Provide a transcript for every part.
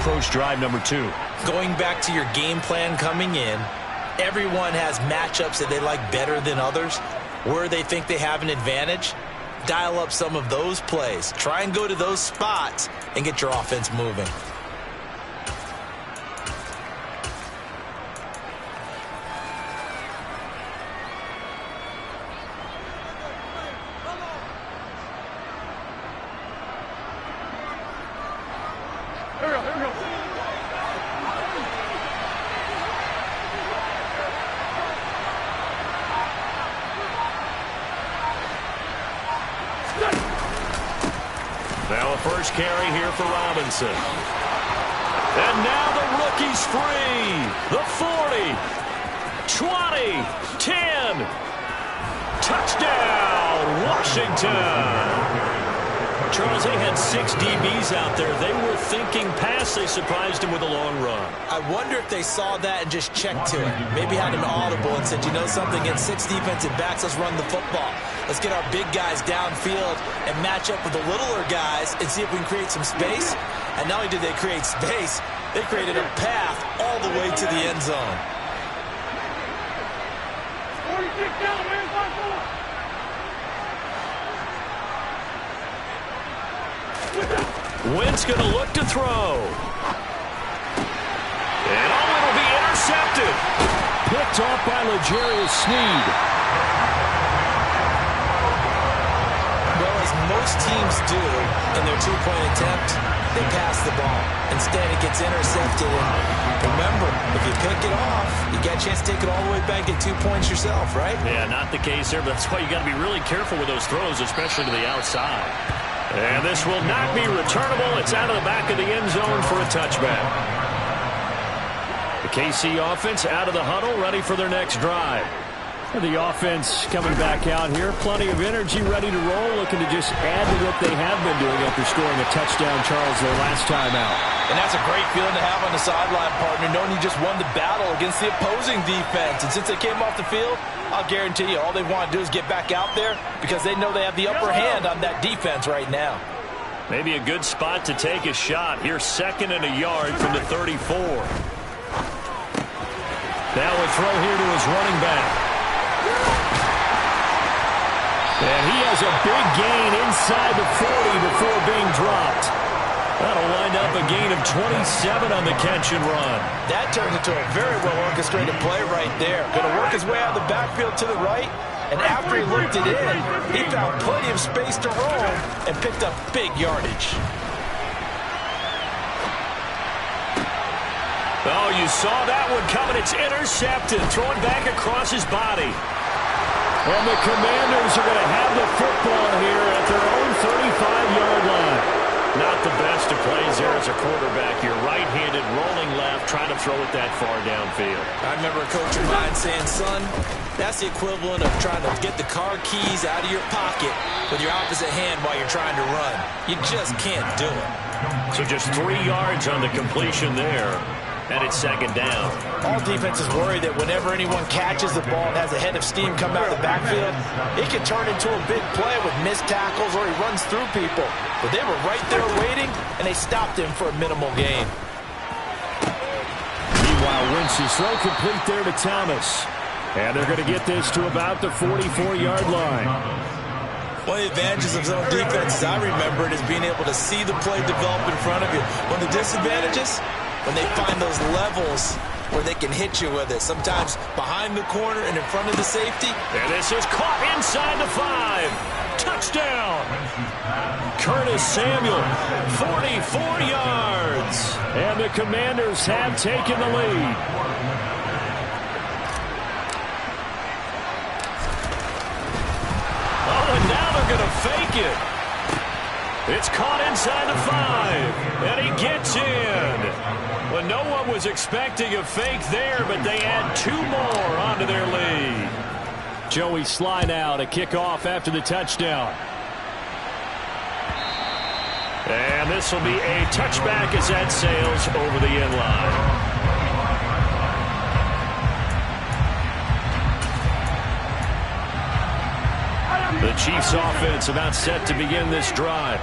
approach drive number 2. Going back to your game plan coming in, everyone has matchups that they like better than others, where they think they have an advantage. Dial up some of those plays. Try and go to those spots and get your offense moving. Now a first carry here for Robinson. And now the rookie's free. The 40, 20, 10. Touchdown, Washington. Charles, they had 6 DBs out there. They were thinking pass. They surprised him with a long run. I wonder if they saw that and just checked to it. Maybe had an audible and said, you know something, against 6 defensive backs, let's run the football. Let's get our big guys downfield and match up with the littler guys and see if we can create some space. And not only did they create space, they created a path all the way to the end zone. 46 down, man, 5-4. Wentz going to look to throw. And it'll be intercepted. Picked off by L'Jarius Sneed. Well, as most teams do in their two-point attempt, they pass the ball. Instead, it gets intercepted. And remember, if you pick it off, you get a chance to take it all the way back, get 2 points yourself, right? Yeah, not the case there, but that's why you got to be really careful with those throws, especially to the outside. And this will not be returnable. It's out of the back of the end zone for a touchback. The KC offense out of the huddle, ready for their next drive. The offense coming back out here. Plenty of energy, ready to roll, looking to just add to what they have been doing after scoring a touchdown, Charles, their last time out. And that's a great feeling to have on the sideline, partner, knowing you just won the battle against the opposing defense. And since they came off the field, I'll guarantee you all they want to do is get back out there because they know they have the upper hand on that defense right now. Maybe a good spot to take a shot. Here's 2nd and a yard from the 34. Now a throw here to his running back. And he has a big gain inside the 40 before being dropped. That'll wind up a gain of 27 on the catch and run. That turned into a very well-orchestrated play right there. Going to work his way out of the backfield to the right. And after he looked it in, he found plenty of space to roam and picked up big yardage. Oh, you saw that one coming. It's intercepted. Thrown back across his body. And the Commanders are going to have the football here at their own 35-yard line. Not the best of plays there as a quarterback. You're right-handed, rolling left, trying to throw it that far downfield. I remember a coach of mine saying, son, that's the equivalent of trying to get the car keys out of your pocket with your opposite hand while you're trying to run. You just can't do it. So just 3 yards on the completion there. And it's 2nd down. All defenses worry that whenever anyone catches the ball and has a head of steam come out of the backfield, it can turn into a big play with missed tackles or he runs through people. But they were right there waiting, and they stopped him for a minimal gain. Meanwhile, Wentz's throw complete there to Thomas. And they're going to get this to about the 44-yard line. One of the advantages of zone defenses, I remember it, is being able to see the play develop in front of you. One of the disadvantages, when they find those levels where they can hit you with it. Sometimes behind the corner and in front of the safety. And this is caught inside the 5. Touchdown. Curtis Samuel, 44 yards. And the Commanders have taken the lead. Oh, and now they're going to fake it. It's caught inside the 5, and he gets in. Well, no one was expecting a fake there, but they add 2 more onto their lead. Joey Sly now to kick off after the touchdown. And this will be a touchback as that sails over the end line. The Chiefs offense about set to begin this drive.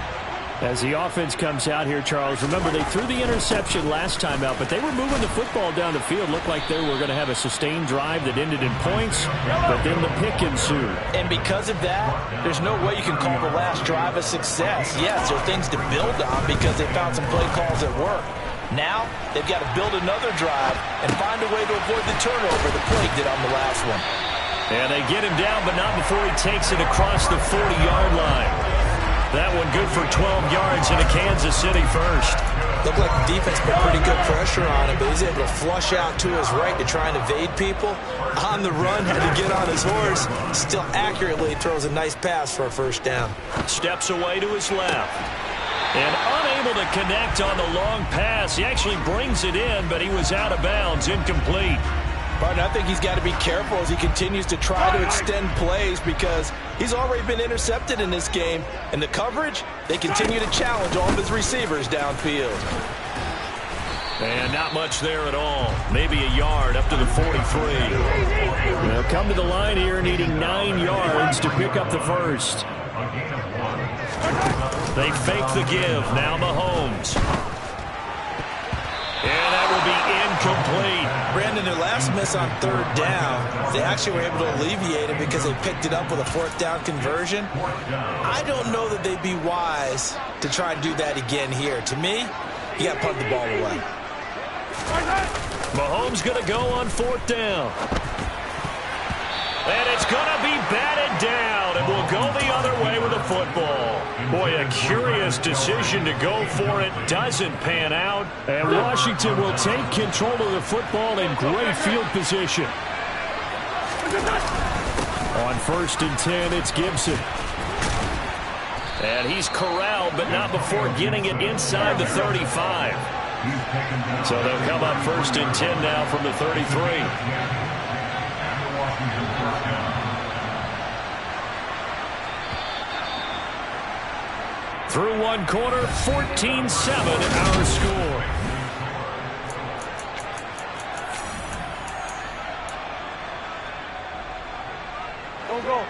As the offense comes out here, Charles, remember they threw the interception last time out, but they were moving the football down the field. Looked like they were going to have a sustained drive that ended in points, but then the pick ensued. And because of that, there's no way you can call the last drive a success. Yes, there are things to build on because they found some play calls that work. Now, they've got to build another drive and find a way to avoid the turnover the play did on the last one. And they get him down, but not before he takes it across the 40-yard line. That one good for 12 yards into Kansas City first. Looked like the defense put pretty good pressure on him, but he's able to flush out to his right to try and evade people. On the run, had to get on his horse. Still accurately throws a nice pass for a first down. Steps away to his left. And unable to connect on the long pass. He actually brings it in, but he was out of bounds, incomplete. Martin, I think he's got to be careful as he continues to try to extend plays because he's already been intercepted in this game. And the coverage, they continue to challenge all of his receivers downfield. And not much there at all. Maybe a yard up to the 43. They'll come to the line here needing 9 yards to pick up the first. They fake the give. Now Mahomes. And that will be incomplete. Brandon, their last miss on third down, they actually were able to alleviate it because they picked it up with a fourth down conversion. I don't know that they'd be wise to try and do that again here. To me, you got to punt the ball away. Mahomes going to go on fourth down. And it's going to be batted down, and we'll go the other way with the football. Boy, a curious decision to go for it. Doesn't pan out. And Washington will take control of the football in great field position. On 1st and 10, it's Gibson. And he's corralled, but not before getting it inside the 35. So they'll come up 1st and 10 now from the 33. Through one quarter, 14-7 our score. Go.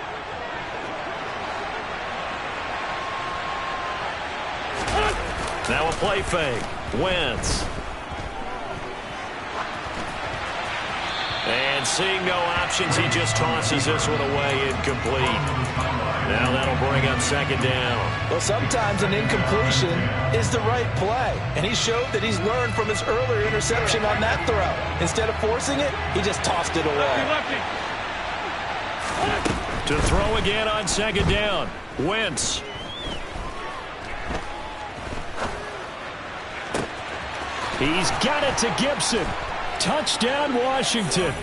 Now a play fake. Wentz. And seeing no options, he just tosses this one away, incomplete. Now that'll bring up 2nd down. Well, sometimes an incompletion is the right play. And he showed that he's learned from his earlier interception on that throw. Instead of forcing it, he just tossed it away. Lefty. To throw again on 2nd down. Wentz. He's got it to Gibson. Touchdown, Washington.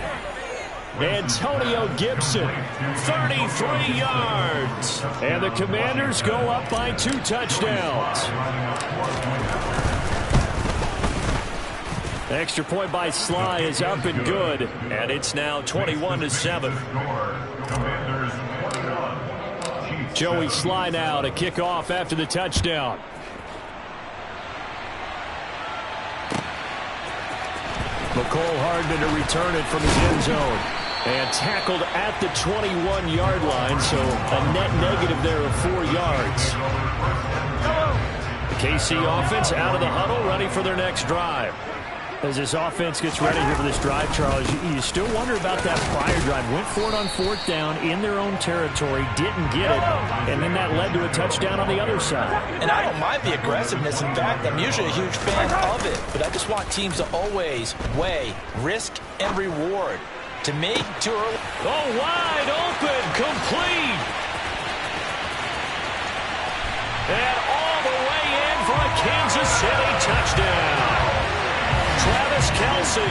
Antonio Gibson, 33 yards. And the Commanders go up by 2 touchdowns. Extra point by Sly is up and good. And it's now 21-7. Joey Sly now to kick off after the touchdown. McCole Hardman to return it from his end zone. And tackled at the 21-yard line, so a net negative there of 4 yards. The KC offense out of the huddle, ready for their next drive. As this offense gets ready here for this drive, Charles, you still wonder about that prior drive. Went for it on 4th down in their own territory, didn't get it, and then that led to a touchdown on the other side. And I don't mind the aggressiveness. In fact, I'm usually a huge fan of it, but I just want teams to always weigh risk and reward. To me, too early. Oh, wide open, complete. And all the way in for a Kansas City touchdown. Travis Kelce,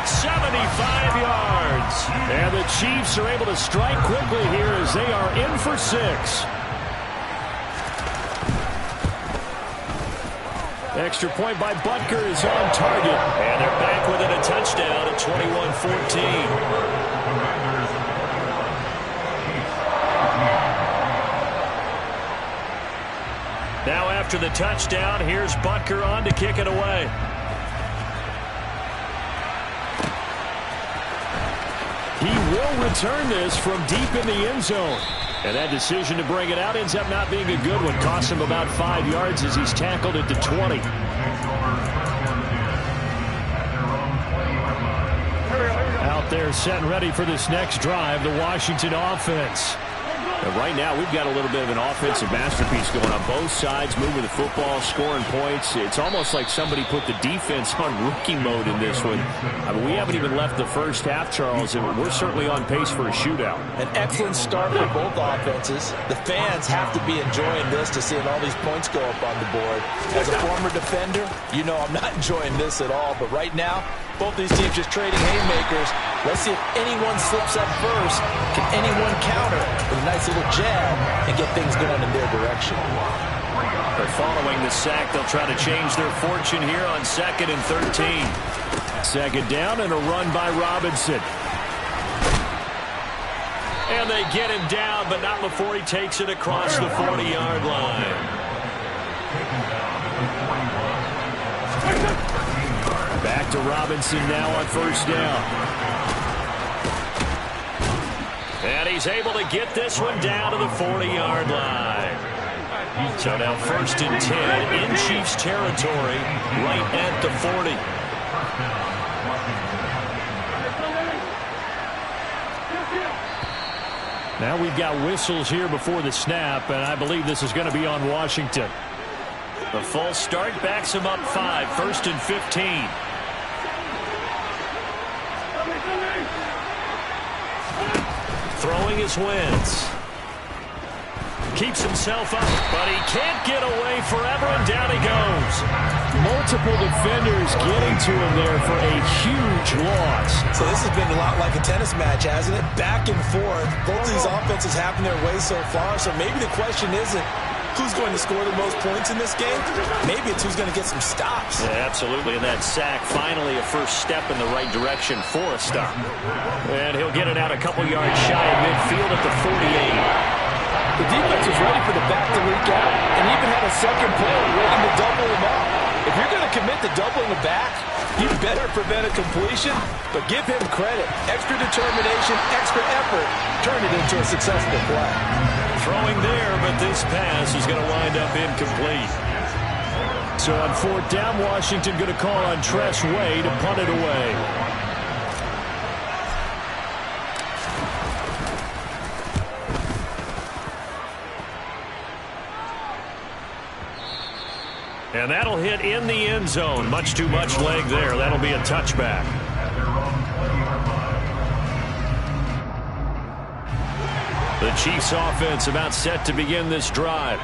75 yards. And the Chiefs are able to strike quickly here as they are in for 6. Extra point by Butker is on target. And they're back within a touchdown at 21-14. Now after the touchdown, here's Butker on to kick it away. He will return this from deep in the end zone. And that decision to bring it out ends up not being a good one. Costs him about 5 yards as he's tackled at the 20. Out there set and ready for this next drive, the Washington offense. And right now, we've got a little bit of an offensive masterpiece going on both sides, moving the football, scoring points. It's almost like somebody put the defense on rookie mode in this one. I mean, we haven't even left the first half, Charles, and we're certainly on pace for a shootout. An excellent start for both offenses. The fans have to be enjoying this to see all these points go up on the board. As a former defender, you know I'm not enjoying this at all. But right now, both these teams just trading haymakers. Let's see if anyone slips up first. Can anyone counter with a nice little jab and get things going in their direction? But following the sack, they'll try to change their fortune here on 2nd and 13. Second down and a run by Robinson. And they get him down, but not before he takes it across the 40-yard line. Back to Robinson now on first down. And he's able to get this one down to the 40-yard line. So now 1st and 10 in Chiefs territory, right at the 40. Now we've got whistles here before the snap, and I believe this is going to be on Washington. The full start backs him up 5, 1st and 15. Throwing his Wentz. Keeps himself up, but he can't get away forever, and down he goes. Multiple defenders getting to him there for a huge loss. So this has been a lot like a tennis match, hasn't it? Back and forth. Both of these offenses having their way so far, so maybe the question isn't who's going to score the most points in this game. Maybe it's who's going to get some stops. Yeah, absolutely, and that sack finally a first step in the right direction for a stop. And he'll get it out a couple yards shy of midfield at the 48. The defense was ready for the back to leak out and even had a second play waiting to double him up. If you're going to commit to doubling the back, you better prevent a completion, but give him credit. Extra determination, extra effort, turn it into a successful play. Throwing there, but this pass is going to wind up incomplete. So on 4th down, Washington going to call on Tress Way to punt it away. And that'll hit in the end zone. Much too much leg there. That'll be a touchback. The Chiefs offense about set to begin this drive.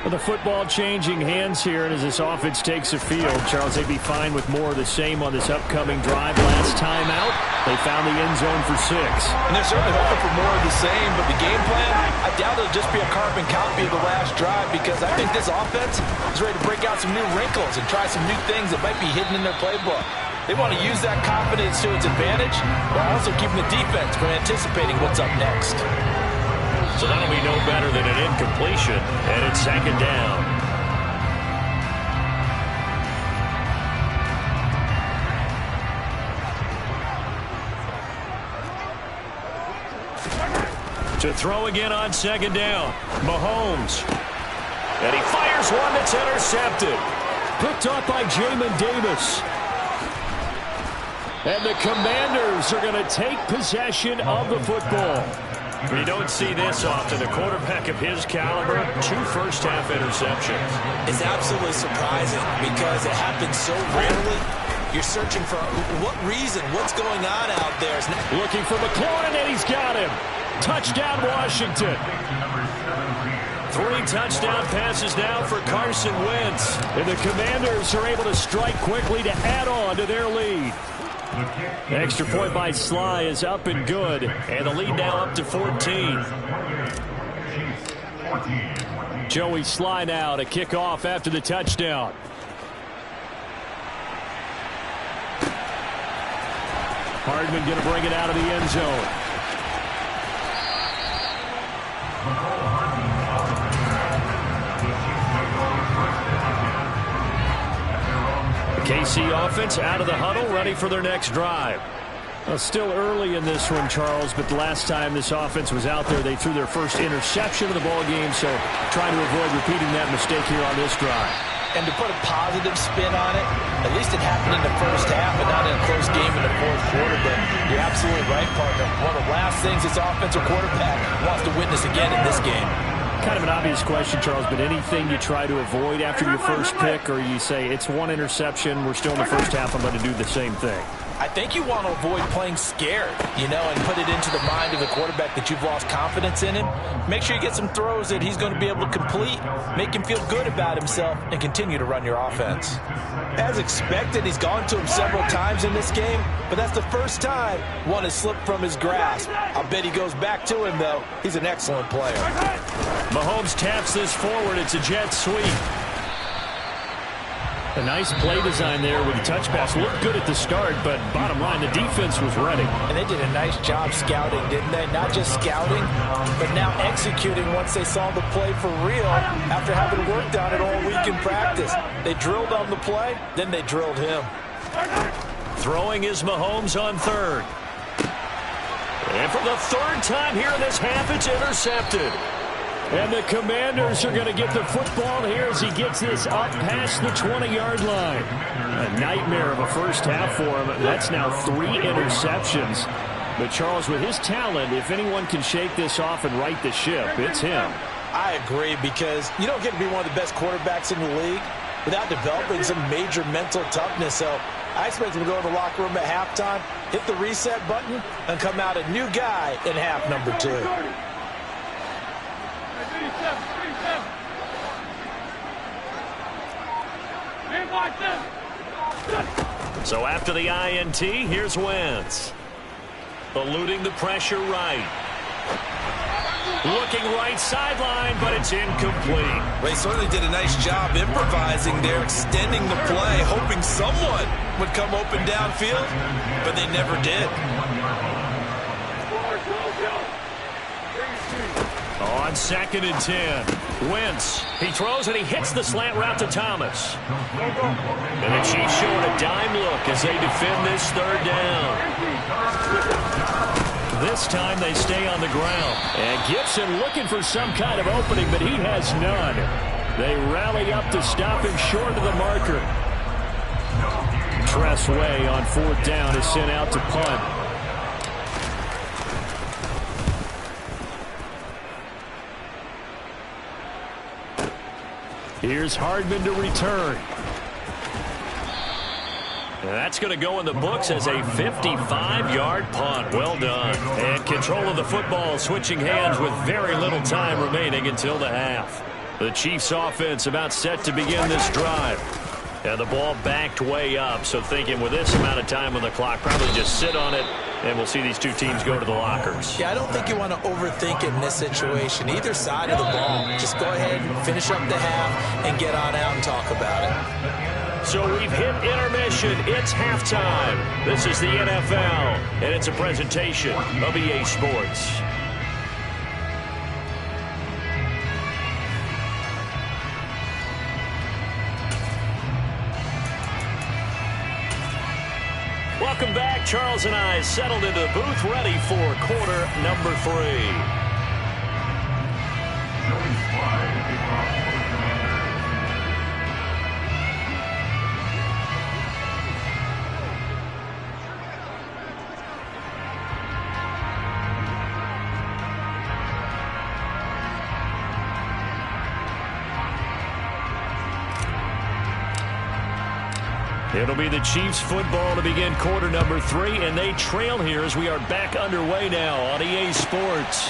With the football changing hands here, and as this offense takes the field, Charles, they'd be fine with more of the same on this upcoming drive. Last time out, they found the end zone for 6. And they're certainly hoping for more of the same, but the game plan, I doubt it'll just be a carbon copy of the last drive, because I think this offense is ready to break out some new wrinkles and try some new things that might be hidden in their playbook. They want to use that confidence to its advantage, while also keeping the defense from anticipating what's up next. So that'll be no better than an incompletion, and it's 2nd down. To throw again on 2nd down, Mahomes. And he fires one that's intercepted. Picked up by Jamin Davis. And the Commanders are going to take possession of the football. We don't see this often. A quarterback of his caliber, 2 first-half interceptions. It's absolutely surprising because it happens so rarely. You're searching for what reason, what's going on out there. Looking for McLaurin, and he's got him. Touchdown, Washington. 3 touchdown passes now for Carson Wentz. And the Commanders are able to strike quickly to add on to their lead. Extra point by Sly is up and good, and the lead now up to 14. Joey Sly now to kick off after the touchdown. Hardman going to bring it out of the end zone. KC offense out of the huddle, ready for their next drive. Well, still early in this one, Charles, but the last time this offense was out there, they threw their first interception of the ball game, so trying to avoid repeating that mistake here on this drive. And to put a positive spin on it, at least it happened in the first half and not in a close game in the fourth quarter. But you're absolutely right, partner. One of the last things this offensive quarterback wants to witness again in this game. Kind of an obvious question, Charles, but anything you try to avoid after your first pick, or you say it's one interception, we're still in the first half, I'm going to do the same thing? I think you want to avoid playing scared, and put it into the mind of the quarterback that you've lost confidence in him. Make sure you get some throws that he's going to be able to complete, make him feel good about himself, and continue to run your offense. As expected, he's gone to him several times in this game, but that's the first time one has slipped from his grasp. I'll bet he goes back to him, though. He's an excellent player. Mahomes taps this forward. It's a jet sweep. A nice play design there with the touch pass. Looked good at the start, but bottom line, the defense was ready. And they did a nice job scouting, didn't they? Not just scouting, but now executing once they saw the play for real after having worked on it all week in practice. They drilled on the play, then they drilled him. Throwing is Mahomes on third. And for the third time here in this half, it's intercepted. And the Commanders are going to get the football here as he gets this up past the 20-yard line. A nightmare of a first half for him. That's now 3 interceptions. But, Charles, with his talent, if anyone can shake this off and right the ship, it's him. I agree, because you don't get to be one of the best quarterbacks in the league without developing some major mental toughness. So I expect him to go in the locker room at halftime, hit the reset button, and come out a new guy in half number 2. So after the INT, here's Wentz. Eluding the pressure right. Looking right sideline, but it's incomplete. They certainly did a nice job improvising there, extending the play, hoping someone would come open downfield, but they never did. On 2nd and 10, Wentz. He throws and he hits the slant route to Thomas. And the Chiefs showing a dime look as they defend this third down. This time they stay on the ground. And Gibson looking for some kind of opening, but he has none. They rally up to stop him short of the marker. Tress Way on 4th down is sent out to punt. Here's Hardman to return. And that's going to go in the books as a 55-yard punt. Well done. And control of the football switching hands with very little time remaining until the half. The Chiefs offense about set to begin this drive. And the ball backed way up, so thinking with this amount of time on the clock, probably just sit on it, and we'll see these two teams go to the lockers. Yeah, I don't think you want to overthink it in this situation. Either side of the ball, just go ahead and finish up the half and get on out and talk about it. So we've hit intermission. It's halftime. This is the NFL, and it's a presentation of EA Sports. Welcome back. Charles and I settled into the booth, ready for quarter number 3. It'll be the Chiefs football to begin quarter number 3, and they trail here as we are back underway now on EA Sports.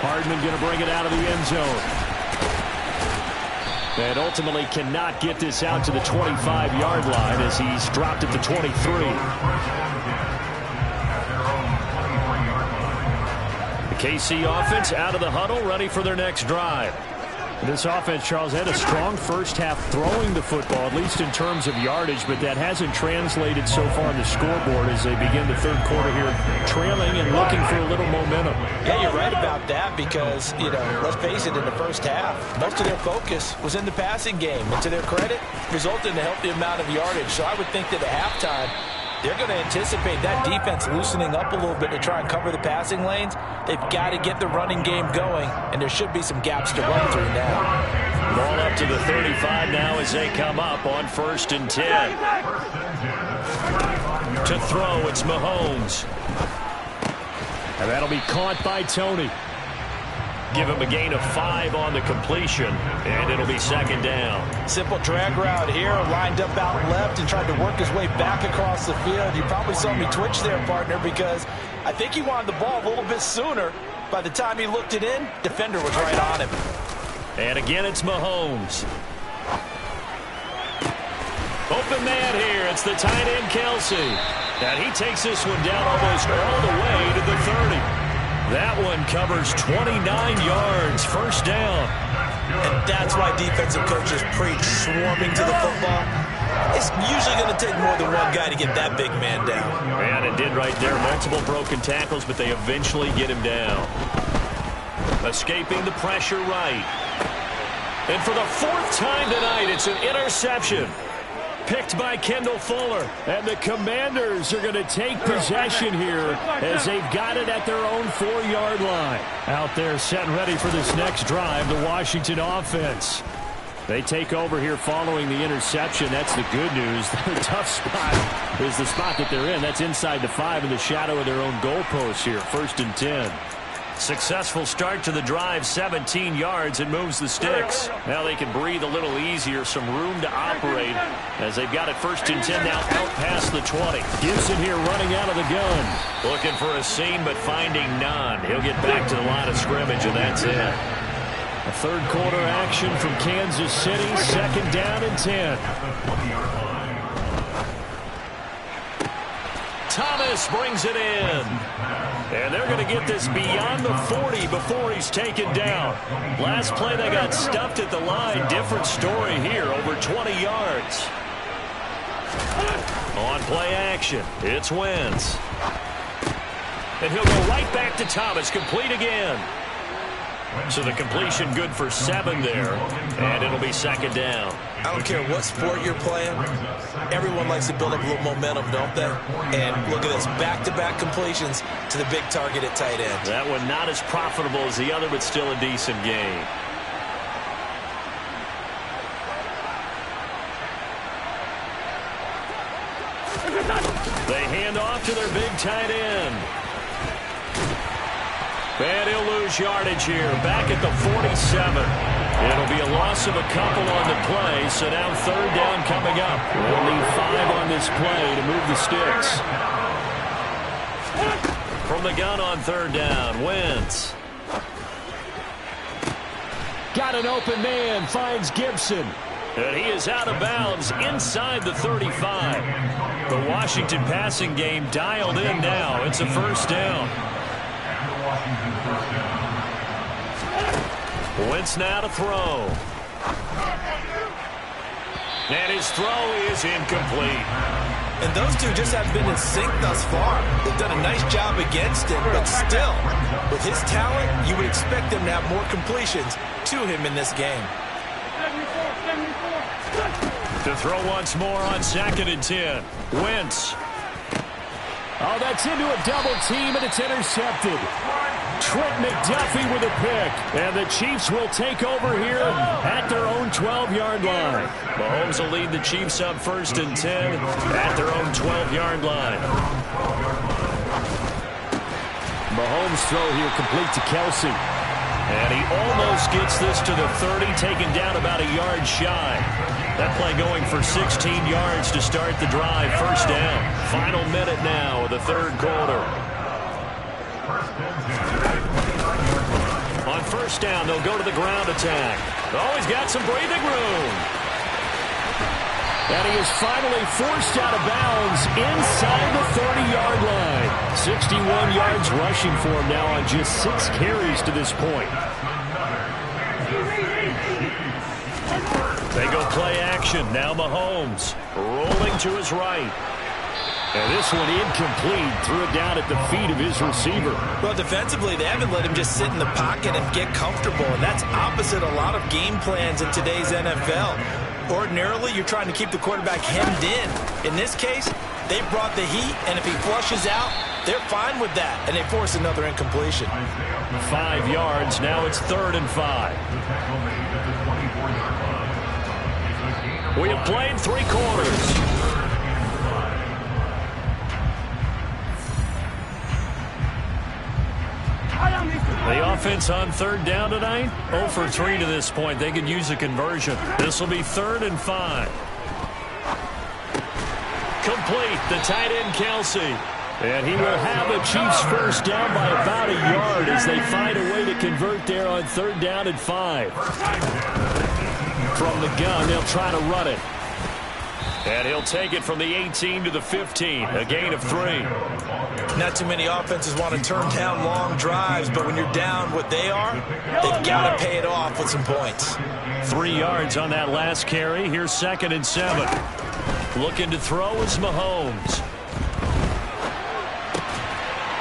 Hardman going to bring it out of the end zone. And ultimately cannot get this out to the 25-yard line as he's dropped at the 23. The KC offense out of the huddle, ready for their next drive. This offense, Charles, had a strong first half throwing the football, at least in terms of yardage, but that hasn't translated so far on the scoreboard as they begin the third quarter here, trailing and looking for a little momentum. Yeah, you're right about that because, let's face it, in the first half, most of their focus was in the passing game. And to their credit, resulted in a healthy amount of yardage. So I would think that at halftime, They're going to anticipate that defense loosening up a little bit to try and cover the passing lanes. They've got to get the running game going, and there should be some gaps to run through now. Ball up to the 35 now as they come up on 1st and 10. To throw, it's Mahomes. And that'll be caught by Tony. Give him a gain of 5 on the completion, and it'll be 2nd down. Simple drag route here, lined up out left and tried to work his way back across the field. You probably saw me twitch there, partner, because I think he wanted the ball a little bit sooner. By the time he looked it in, defender was right on him. And again, it's Mahomes. Open man here. It's the tight end, Kelsey. And he takes this one down almost all the way to the 30. That one covers 29 yards, 1st down. And that's why defensive coaches preach swarming to the football. It's usually going to take more than one guy to get that big man down. And it did right there. Multiple broken tackles, but they eventually get him down. Escaping the pressure right. And for the 4th time tonight, it's an interception. Picked by Kendall Fuller. And the Commanders are going to take possession here as they've got it at their own 4-yard line. Out there set and ready for this next drive, the Washington offense. They take over here following the interception. That's the good news. Their tough spot is the spot that they're in. That's inside the 5 in the shadow of their own goalpost here. 1st and 10. Successful start to the drive, 17 yards, and moves the sticks. Now they can breathe a little easier, some room to operate as they've got it 1st and 10 now out past the 20. Gibson here running out of the gun. Looking for a seam, but finding none. He'll get back to the line of scrimmage, and that's it. A 3rd quarter action from Kansas City, 2nd down and 10. Thomas brings it in. And they're going to get this beyond the 40 before he's taken down. Last play, they got stuffed at the line. Different story here, over 20 yards. On play action, it's Wentz. And he'll go right back to Thomas, complete again. So the completion good for 7 there, and it'll be 2nd down. I don't care what sport you're playing. Everyone likes to build up a little momentum, don't they? And look at this, back-to-back completions to the big target at tight end. That one not as profitable as the other, but still a decent game. They hand off to their big tight end. And he'll lose yardage here. Back at the 47. It'll be a loss of a couple on the play. So now 3rd down coming up. They'll need 5 on this play to move the sticks. From the gun on 3rd down, Wentz. Got an open man, finds Gibson. And he is out of bounds inside the 35. The Washington passing game dialed in now. It's a 1st down. Wentz now to throw. And his throw is incomplete. And those two just haven't been in sync thus far. They've done a nice job against him, but still, with his talent, you would expect them to have more completions to him in this game. To throw once more on 2nd and 10. Wentz. Oh, that's into a double team, and it's intercepted. Trent McDuffie with a pick. And the Chiefs will take over here at their own 12-yard line. Mahomes will lead the Chiefs up 1st and 10 at their own 12-yard line. Mahomes throw here complete to Kelsey. And he almost gets this to the 30, taken down about a yard shy. That play going for 16 yards to start the drive. 1st down. Final minute now of the 3rd quarter. On 1st down, they'll go to the ground attack. Oh, he's got some breathing room. And he is finally forced out of bounds inside the 30-yard line. 61 yards rushing for him now on just 6 carries to this point. They go play action. Now Mahomes rolling to his right. And this one incomplete. Threw it down at the feet of his receiver. Well, defensively, they haven't let him just sit in the pocket and get comfortable. And that's opposite a lot of game plans in today's NFL. Ordinarily, you're trying to keep the quarterback hemmed in. In this case, They brought the heat, and if he flushes out, they're fine with that, and they force another incompletion. 5 yards. Now it's 3rd and 5. We have played 3 quarters. The offense on 3rd down tonight, 0 for 3 to this point. They could use a conversion. This will be 3rd and 5. Complete, the tight end, Kelsey. And he will have the Chiefs first down by about a yard as they find a way to convert there on 3rd down and 5. From the gun, they'll try to run it. And he'll take it from the 18 to the 15, a gain of 3. Not too many offenses want to turn down long drives, but when you're down what they are, they've got to pay it off with some points. 3 yards on that last carry. Here's 2nd and 7. Looking to throw is Mahomes.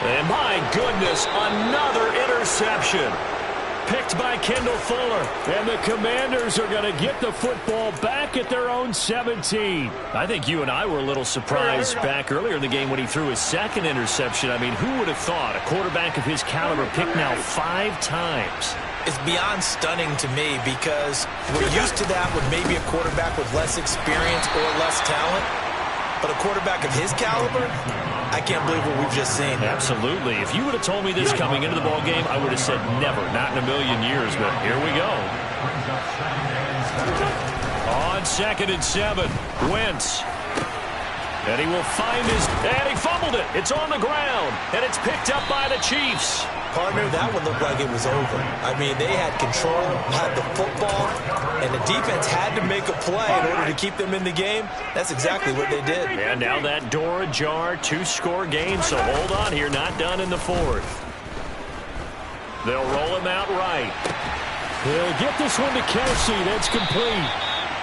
And my goodness, another interception. Picked by Kendall Fuller. And the Commanders are going to get the football back at their own 17. I think you and I were a little surprised back earlier in the game when he threw his 2nd interception. I mean, who would have thought a quarterback of his caliber picked now 5 times? It's beyond stunning to me because we're used to that with maybe a quarterback with less experience or less talent. But a quarterback of his caliber, I can't believe what we've just seen. Absolutely. If you would have told me this coming into the ball game, I would have said never, not in a million years. But here we go. On 2nd and 7, Wentz. And he will find his... And he fumbled it. It's on the ground. And it's picked up by the Chiefs. Partner, that one looked like it was over. I mean, they had control, had the football, and the defense had to make a play in order to keep them in the game. That's exactly what they did. And now that door ajar, 2-score game, so hold on here, not done in the 4th. They'll roll him out right. They'll get this one to Kelsey. That's complete.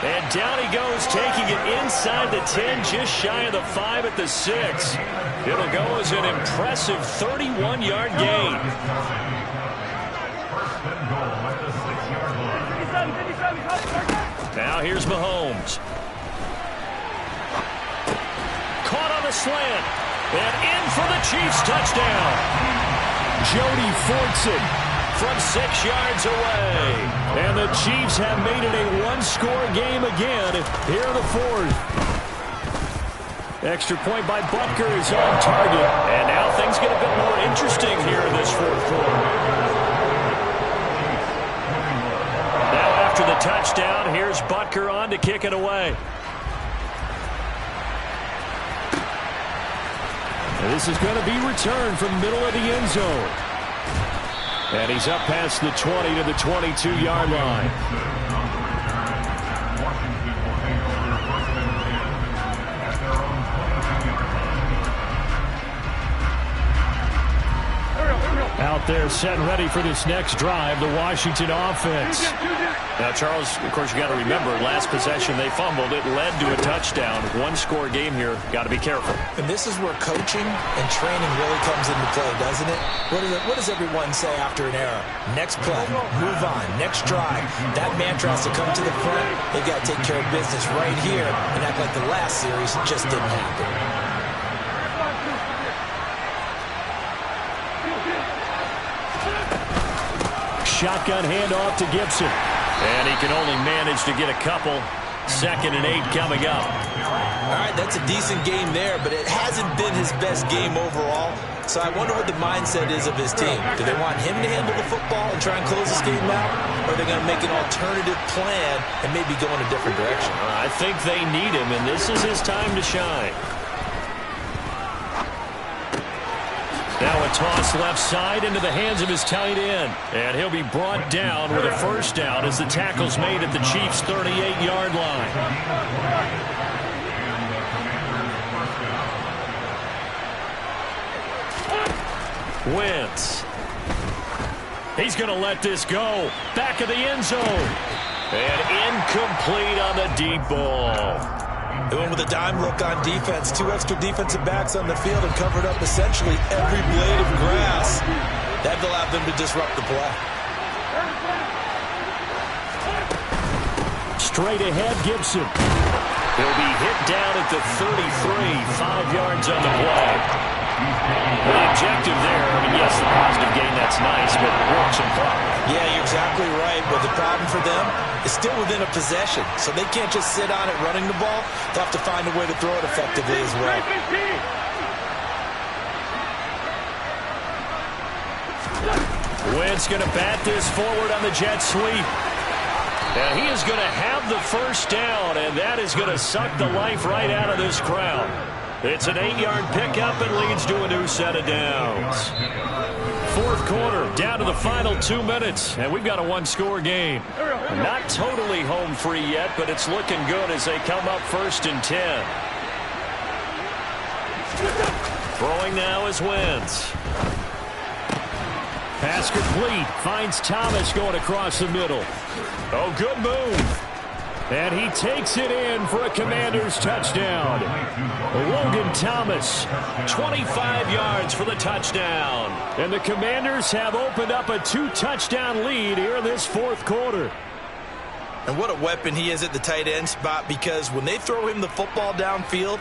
And down he goes, taking it inside the 10, just shy of the 5 at the 6. It'll go as an impressive 31-yard gain. Now here's Mahomes. Caught on the slant. And in for the Chiefs touchdown. Jody Fortson from 6 yards away. And the Chiefs have made it a 1-score game again here in the 4th. Extra point by Butker is on target. And now things get a bit more interesting here in this 4th quarter. Now after the touchdown, here's Butker on to kick it away. And this is going to be returned from middle of the end zone. And he's up past the 20 to the 22-yard line. Out there set and ready for this next drive, the Washington offense. Now, Charles, of course, you got to remember, last possession they fumbled. It led to a touchdown. 1-score game here. Got to be careful. And this is where coaching and training really comes into play, doesn't it? What does everyone say after an error? Next play, move on, next drive. That mantra has to come to the front. They've got to take care of business right here and act like the last series just didn't happen. Shotgun handoff to Gibson. And he can only manage to get a couple. 2nd and 8 coming up. All right, that's a decent game there, but it hasn't been his best game overall. So I wonder what the mindset is of his team. Do they want him to handle the football and try and close this game out? Or are they going to make an alternative plan and maybe go in a different direction? I think they need him, and this is his time to shine. Now a toss left side into the hands of his tight end. And he'll be brought down with a first down as the tackle's made at the Chiefs' 38-yard line. Wentz. He's going to let this go. Back of the end zone. And incomplete on the deep ball. They went with a dime look on defense. 2 extra defensive backs on the field and covered up essentially every blade of grass. That allowed them to disrupt the play. Straight ahead, Gibson. He'll be hit down at the 33, 5 yards on the play. The objective there, I mean, yes, the positive gain, that's nice, but broke some clock. Yeah, you're exactly right. But the problem for them is still within a possession. So they can't just sit on it running the ball. They'll have to find a way to throw it effectively as well. Wentz going to bat this forward on the jet sweep. And he is going to have the first down, and that is going to suck the life right out of this crowd. It's an 8-yard pickup and leads to a new set of downs. Fourth quarter, down to the final 2 minutes, and we've got a one-score game. Not totally home free yet, but it's looking good as they come up 1st and 10. Throwing now is Wentz. Pass complete. Finds Thomas going across the middle. Oh, good move. And he takes it in for a Commanders touchdown. Logan Thomas, 25 yards for the touchdown. And the Commanders have opened up a 2-touchdown lead here this fourth quarter. And what a weapon he is at the tight end spot, because when they throw him the football downfield,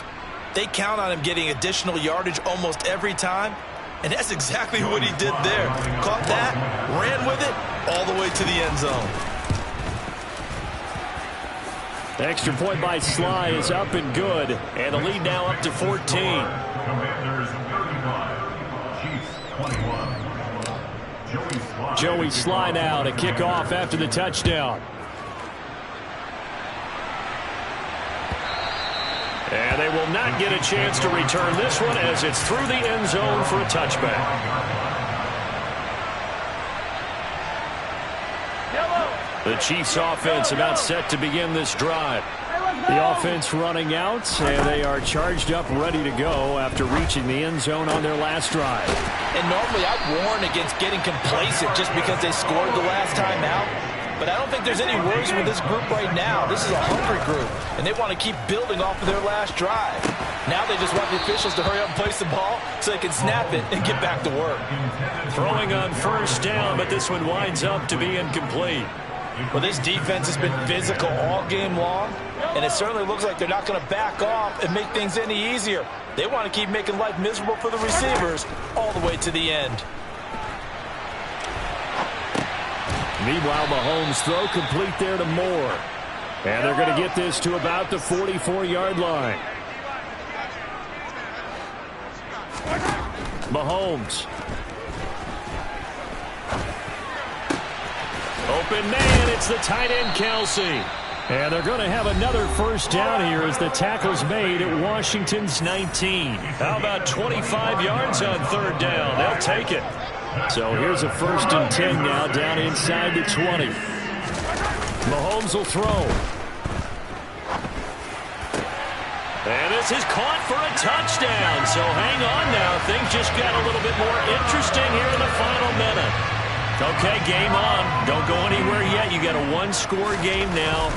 they count on him getting additional yardage almost every time. And that's exactly what he did there. Caught that, ran with it, all the way to the end zone. The extra point by Sly is up and good. And the lead now up to 14. Joey Sly now to kick off after the touchdown. And they will not get a chance to return this one as it's through the end zone for a touchback. The Chiefs offense about set to begin this drive. The offense running out, and they are charged up, ready to go after reaching the end zone on their last drive. And normally I'd warn against getting complacent just because they scored the last time out. But I don't think there's any worries with this group right now. This is a hungry group, and they want to keep building off of their last drive. Now they just want the officials to hurry up and place the ball so they can snap it and get back to work. Throwing on first down, but this one winds up to be incomplete. Well, this defense has been physical all game long, and it certainly looks like they're not going to back off and make things any easier. They want to keep making life miserable for the receivers all the way to the end. Meanwhile, Mahomes' throw complete there to Moore. And they're going to get this to about the 44-yard line. Mahomes. Open man, it's the tight end, Kelsey. And they're going to have another first down here as the tackle's made at Washington's 19. How about 25 yards on third down? They'll take it. So here's a 1st and 10 now down inside the 20. Mahomes will throw. And this is caught for a touchdown. So hang on now. Things just got a little bit more interesting here in the final minute. Okay, game on. Don't go anywhere yet. You got a one-score game now.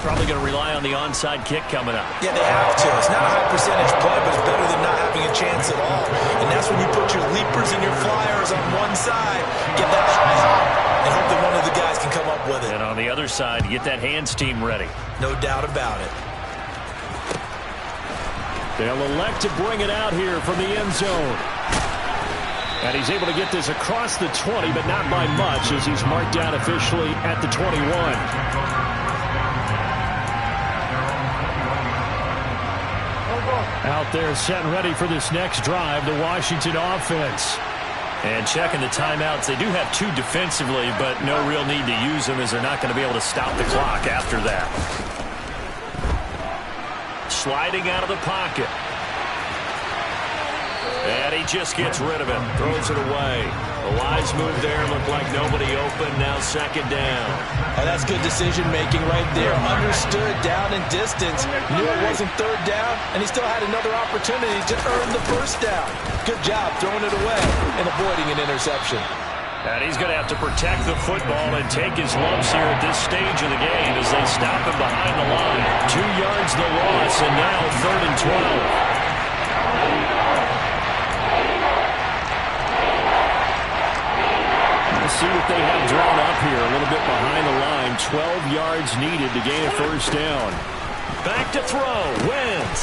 Probably going to rely on the onside kick coming up. Yeah, they have to. It's not a high percentage play, but it's better than not having a chance at all. And that's when you put your leapers and your flyers on one side, get that high hop, and hope that one of the guys can come up with it. And on the other side, get that hands team ready. No doubt about it. They'll elect to bring it out here from the end zone. And he's able to get this across the 20, but not by much as he's marked down officially at the 21. Out there set and ready for this next drive, the Washington offense. And checking the timeouts. They do have 2 defensively, but no real need to use them as they're not going to be able to stop the clock after that. Sliding out of the pocket. And he just gets rid of it. Throws it away. A wise move there. Looked like nobody open. Now 2nd down. Oh, that's good decision-making right there. Understood down and distance. Knew it wasn't 3rd down, and he still had another opportunity to earn the 1st down. Good job throwing it away and avoiding an interception. And he's going to have to protect the football and take his lumps here at this stage of the game as they stop him behind the line. 2 yards the loss, and now 3rd and 12. See what they have drawn up here. A little bit behind the line. 12 yards needed to gain a 1st down. Back to throw. Wentz.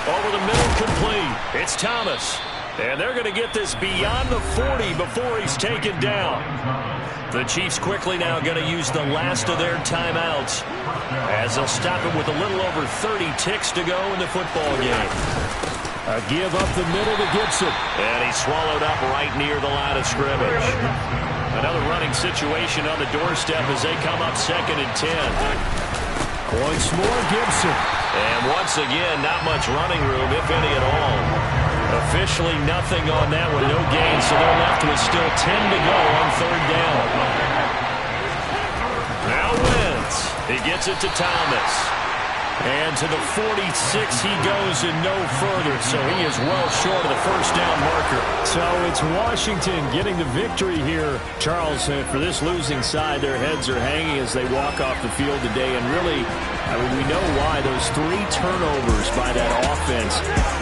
Over the middle, complete. It's Thomas. And they're going to get this beyond the 40 before he's taken down. The Chiefs quickly now going to use the last of their timeouts as they'll stop him with a little over 30 ticks to go in the football game. A give up the middle to Gibson. And he's swallowed up right near the line of scrimmage. Another running situation on the doorstep as they come up 2nd and 10. Once more, Gibson. And once again, not much running room, if any at all. Officially nothing on that one, no gain, so they're left with still 10 to go on 3rd down. Now Wentz. He gets it to Thomas. And to the 46 he goes and no further, so he is well short of the 1st down marker. So it's Washington getting the victory here, Charles. And for this losing side, their heads are hanging as they walk off the field today. And really, I mean, we know why. Those 3 turnovers by that offense,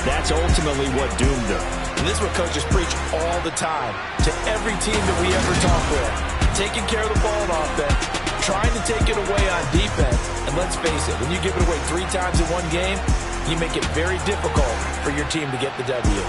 that's ultimately what doomed them. And this is what coaches preach all the time to every team that we ever talk with. Taking care of the ball on offense, trying to take it away on defense. And let's face it, when you give it away 3 times in one game, you make it very difficult for your team to get the W.